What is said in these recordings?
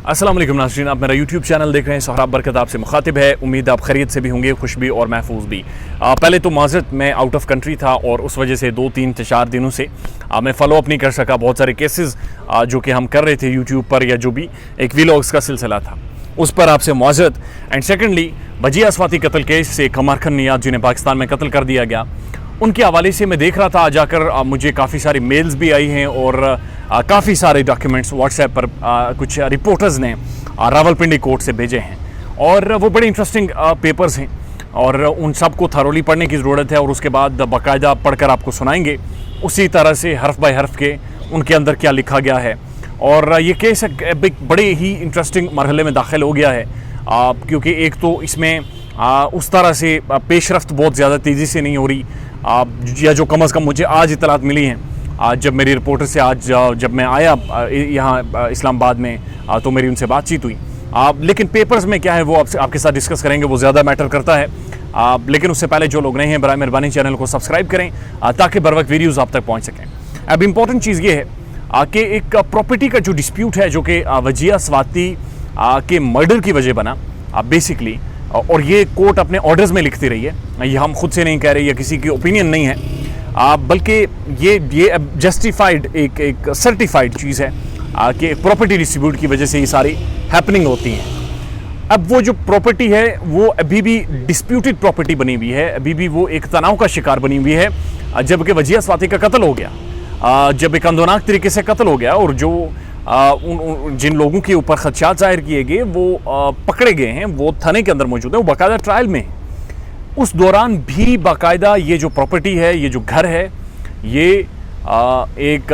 अस्सलाम वालेकुम नाज़रीन, आप मेरा यूट्यूब चैनल देख रहे हैं। सोहराब बरकत आपसे मुखातिब है। उम्मीद आप खैरियत से भी होंगे, खुश भी और महफूज भी। पहले तो माज़रत मैं आउट ऑफ कंट्री था और उस वजह से 2-3-4 दिनों से मैं फॉलो अप नहीं कर सका। बहुत सारे केसेस जो कि हम कर रहे थे यूट्यूब पर या जो भी एक व्लॉग्स का सिलसिला था उस पर आपसे माज़रत। एंड सेकेंडली भजिया स्वाति कत्ल केस से कमर खान नियाज़ जिन्हें पाकिस्तान में कत्ल कर दिया गया, उनके हवाले से मैं देख रहा था आज जाकर मुझे काफ़ी सारी मेल्स भी आई हैं और काफ़ी सारे डॉक्यूमेंट्स व्हाट्सएप पर कुछ रिपोर्टर्स ने रावलपिंडी कोर्ट से भेजे हैं और वो बड़े इंटरेस्टिंग पेपर्स हैं और उन सब को थरोली पढ़ने की ज़रूरत है और उसके बाद बाकायदा पढ़कर आपको सुनाएंगे उसी तरह से हर्फ बाय हर्फ के उनके अंदर क्या लिखा गया है। और ये केस एक बड़े ही इंटरेस्टिंग मरहले में दाखिल हो गया है क्योंकि एक तो इसमें उस तरह से पेशरफ्त बहुत ज़्यादा तेज़ी से नहीं हो रही या जो कम अज़ कम मुझे आज इतलात मिली हैं जब मेरी रिपोर्टर से आज जब मैं आया यहाँ इस्लामाबाद में तो मेरी उनसे बातचीत हुई। लेकिन पेपर्स में क्या है वो आपके साथ डिस्कस करेंगे, वो ज़्यादा मैटर करता है। लेकिन उससे पहले जो लोग नहीं हैं बराए मेहरबानी चैनल को सब्सक्राइब करें ताकि बर वक्त वीडियोज़ आप तक पहुँच सकें। अब इम्पॉर्टेंट चीज़ ये है कि एक प्रॉपर्टी का जो डिस्प्यूट है जो कि वजिया स्वाति के मर्डर की वजह बना बेसिकली, और ये कोर्ट अपने ऑर्डर्स में लिखती रही है, ये हम खुद से नहीं कह रहे, ये किसी की ओपिनियन नहीं है बल्कि ये जस्टिफाइड एक सर्टिफाइड चीज़ है कि प्रॉपर्टी डिस्ट्रीब्यूट की वजह से ये सारी हैपनिंग होती हैं। अब वो जो प्रॉपर्टी है वो अभी भी डिस्प्यूटेड प्रॉपर्टी बनी हुई है, अभी भी वो एक तनाव का शिकार बनी हुई है। जबकि वजिया स्वाति का कत्ल हो गया, जब एक अंदोनाक तरीके से कत्ल हो गया और जो जिन लोगों के ऊपर खदशात जाहिर किए गए वो पकड़े गए हैं, वो थाने के अंदर मौजूद है, वो बाकायदा ट्रायल में है। उस दौरान भी बाकायदा ये जो प्रॉपर्टी है, ये जो घर है, ये एक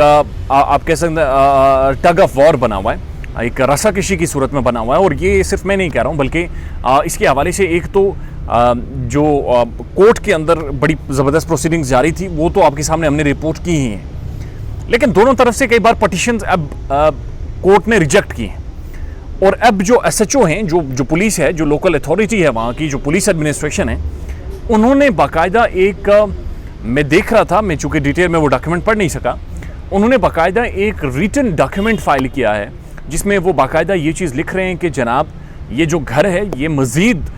आप कह सकते हैं टग ऑफ वॉर बना हुआ है, एक रस्साकशी की सूरत में बना हुआ है। और ये सिर्फ मैं नहीं कह रहा हूँ बल्कि इसके हवाले से एक तो जो कोर्ट के अंदर बड़ी ज़बरदस्त प्रोसीडिंग्स जारी थी वो तो आपके सामने हमने रिपोर्ट की ही है, लेकिन दोनों तरफ से कई बार पटिशन्स अब कोर्ट ने रिजेक्ट की हैं। और अब जो एसएचओ हैं, जो पुलिस है, जो लोकल अथॉरिटी है वहाँ की, जो पुलिस एडमिनिस्ट्रेशन है, उन्होंने बाकायदा एक मैं देख रहा था, मैं चूँकि डिटेल में वो डॉक्यूमेंट पढ़ नहीं सका, उन्होंने बाकायदा एक रिटन डॉक्यूमेंट फाइल किया है जिसमें वो बाकायदा ये चीज़ लिख रहे हैं कि जनाब ये जो घर है ये मज़ीद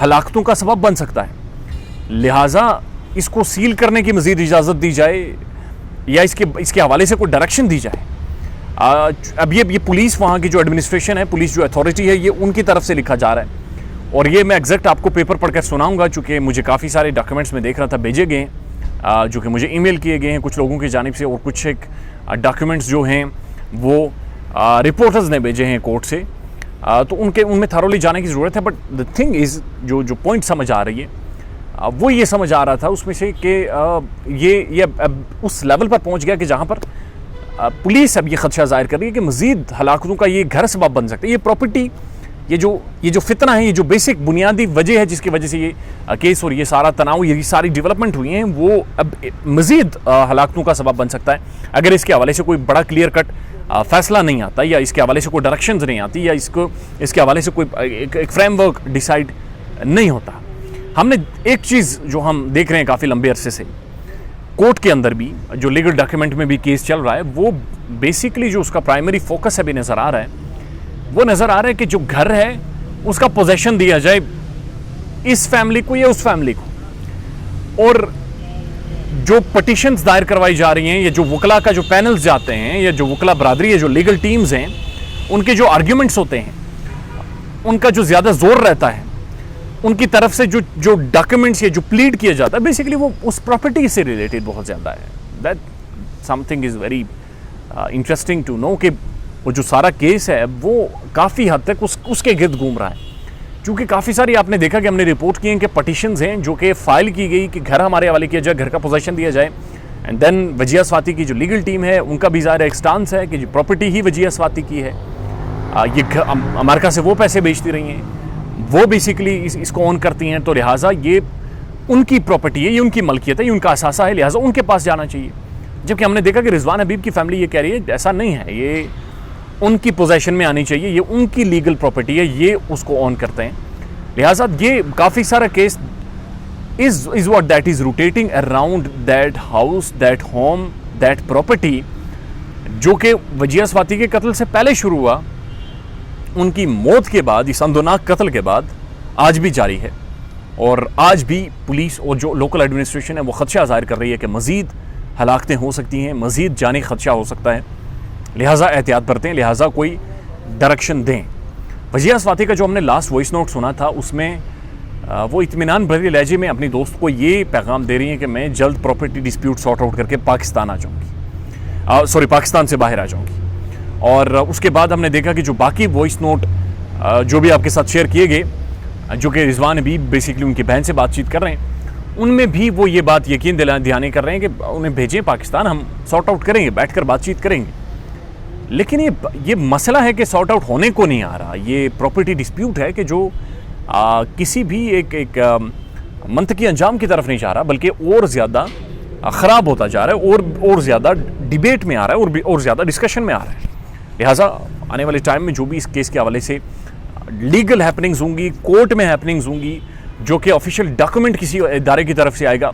हलाकतों का सबब बन सकता है, लिहाजा इसको सील करने की मज़ीद इजाज़त दी जाए या इसके हवाले से कोई डायरेक्शन दी जाए। अब ये पुलिस वहाँ की जो एडमिनिस्ट्रेशन है, पुलिस जो अथॉरिटी है, ये उनकी तरफ से लिखा जा रहा है। और ये मैं एग्जैक्ट आपको पेपर पढ़कर सुनाऊंगा चूँकि मुझे काफ़ी सारे डॉक्यूमेंट्स में देख रहा था भेजे गए हैं जो कि मुझे ईमेल किए गए हैं कुछ लोगों की जानिब से, और कुछ एक डॉक्यूमेंट्स जो हैं वो रिपोर्टर्स ने भेजे हैं कोर्ट से, तो उनमें थरोली जाने की ज़रूरत है। बट द थिंग इज़ जो पॉइंट समझ आ रही है वो ये समझ आ रहा था उसमें से कि ये अब उस लेवल पर पहुंच गया कि जहां पर पुलिस अब ये खदशा जाहिर कर रही है कि मज़ीद हलाकतों का ये घर सबब बन सकता है। ये प्रॉपर्टी, ये जो फितना है, ये जो बेसिक बुनियादी वजह है जिसकी वजह से ये केस और ये सारा तनाव, ये सारी डेवलपमेंट हुई हैं, वो अब मज़ीद हलाकतों का सबब बन सकता है अगर इसके हवाले से कोई बड़ा क्लियर कट फैसला नहीं आता या इसके हवाले से कोई डायरेक्शंस नहीं आती या इसके हवाले से कोई एक फ्रेमवर्क डिसाइड नहीं होता। हमने एक चीज़ जो हम देख रहे हैं काफ़ी लंबे अरसे से कोर्ट के अंदर भी, जो लीगल डॉक्यूमेंट में भी केस चल रहा है, वो बेसिकली जो उसका प्राइमरी फोकस अभी नज़र आ रहा है वो नज़र आ रहा है कि जो घर है उसका पोजेशन दिया जाए इस फैमिली को या उस फैमिली को। और जो पटिशन्स दायर करवाई जा रही हैं या जो वकला का जो पैनल्स जाते हैं या जो वकला बरादरी है, जो लीगल टीम्स हैं, उनके जो आर्ग्यूमेंट्स होते हैं, उनका जो ज़्यादा जोर रहता है, उनकी तरफ से जो डॉक्यूमेंट्स या जो प्लीड किया जाता है बेसिकली वो उस प्रॉपर्टी से रिलेटेड बहुत ज़्यादा है। That something is very interesting to know कि वो जो सारा केस है वो काफ़ी हद तक उसके गिर्द घूम रहा है। क्योंकि काफ़ी सारी आपने देखा कि हमने रिपोर्ट की हैं कि पटिशन्स हैं जो कि फाइल की गई कि घर हमारे हवाले किया जाए, घर का पोजेशन दिया जाए। एंड देन वजिया स्वाति की जो लीगल टीम है उनका भी ज़ाहिर एक स्टांस है कि जो प्रॉपर्टी ही वजिया स्वाति की है, ये अमेरिका से वो पैसे बेचती रही हैं, वो बेसिकली इसको ऑन करती हैं, तो लिहाजा ये उनकी प्रॉपर्टी है, ये उनकी मलकियत है, ये उनका असासा है, लिहाजा उनके पास जाना चाहिए। जबकि हमने देखा कि रिजवान हबीब की फैमिली ये कह रही है ऐसा नहीं है, ये उनकी पोजेशन में आनी चाहिए, ये उनकी लीगल प्रॉपर्टी है, ये उसको ऑन करते हैं। लिहाजा ये काफ़ी सारा case is what that is rotating around that house, that home, that property, जो कि वजिया स्वाति के कत्ल से पहले शुरू हुआ उनकी मौत के बाद, इस अंदोनाक कत्ल के बाद आज भी जारी है। और आज भी पुलिस और जो लोकल एडमिनिस्ट्रेशन है वो खदशा जाहिर कर रही है कि मज़ीद हलाकतें हो सकती हैं, मज़ीद जानी खदशा हो सकता है, लिहाजा एहतियात बरतें, लिहाजा कोई डायरेक्शन दें। वजिया स्वाति का जो हमने लास्ट वॉइस नोट सुना था उसमें वो इत्मीनान भरे लहजे में अपनी दोस्त को ये पैगाम दे रही हैं कि मैं जल्द प्रॉपर्टी डिस्प्यूट सॉर्ट आउट करके पाकिस्तान आ जाऊँगी, पाकिस्तान से बाहर आ जाऊँगी। और उसके बाद हमने देखा कि जो बाकी वॉइस नोट जो भी आपके साथ शेयर किए गए, जो कि रिजवान भी बेसिकली उनकी बहन से बातचीत कर रहे हैं, उनमें भी वो ये बात यकीन दिलाने कर रहे हैं कि उन्हें भेजें पाकिस्तान, हम सॉर्ट आउट करेंगे, बैठकर बातचीत करेंगे। लेकिन ये मसला है कि सॉर्ट आउट होने को नहीं आ रहा। ये प्रॉपर्टी डिस्प्यूट है कि जो किसी भी एक मंतकी अंजाम की तरफ नहीं जा रहा, बल्कि और ज़्यादा ख़राब होता जा रहा है, और ज़्यादा डिबेट में आ रहा है, और ज़्यादा डिस्कशन में आ रहा है। लिहाजा आने वाले टाइम में जो भी इस केस के हवाले से लीगल हैपनिंग्स होंगी, कोर्ट में हैपनिंग्स होंगी, जो कि ऑफिशियल डॉक्यूमेंट किसी इदारे की तरफ से आएगा,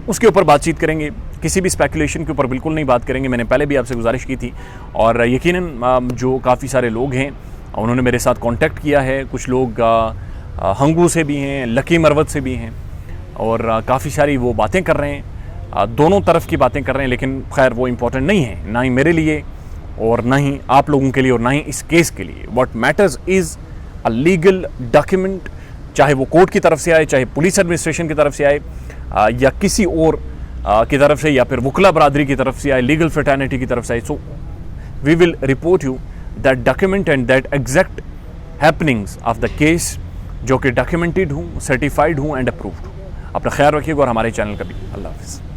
उसके ऊपर बातचीत करेंगे। किसी भी स्पेकुलेशन के ऊपर बिल्कुल नहीं बात करेंगे। मैंने पहले भी आपसे गुजारिश की थी, और यकीनन जो काफ़ी सारे लोग हैं उन्होंने मेरे साथ कांटेक्ट किया है। कुछ लोग हंगू से भी हैं, लकी मरवत से भी हैं, और काफ़ी सारी वो बातें कर रहे हैं, दोनों तरफ की बातें कर रहे हैं। लेकिन खैर वो इम्पोर्टेंट नहीं है, ना ही मेरे लिए और ना ही आप लोगों के लिए और ना ही इस केस के लिए। What matters is a legal document, चाहे वो कोर्ट की तरफ से आए, चाहे पुलिस एडमिनिस्ट्रेशन की तरफ से आए, या किसी और की तरफ से, या फिर वकला बरादरी की तरफ से आए, लीगल फ्रेटर्निटी की तरफ से आए। So we will report you that document and that exact happenings of the case, जो कि डॉक्यूमेंटेड हूँ, सर्टिफाइड हूँ एंड अप्रूव्ड हूँ। अपना ख्याल रखिएगा और हमारे चैनल का भी। अल्लाह हाफ़िज़।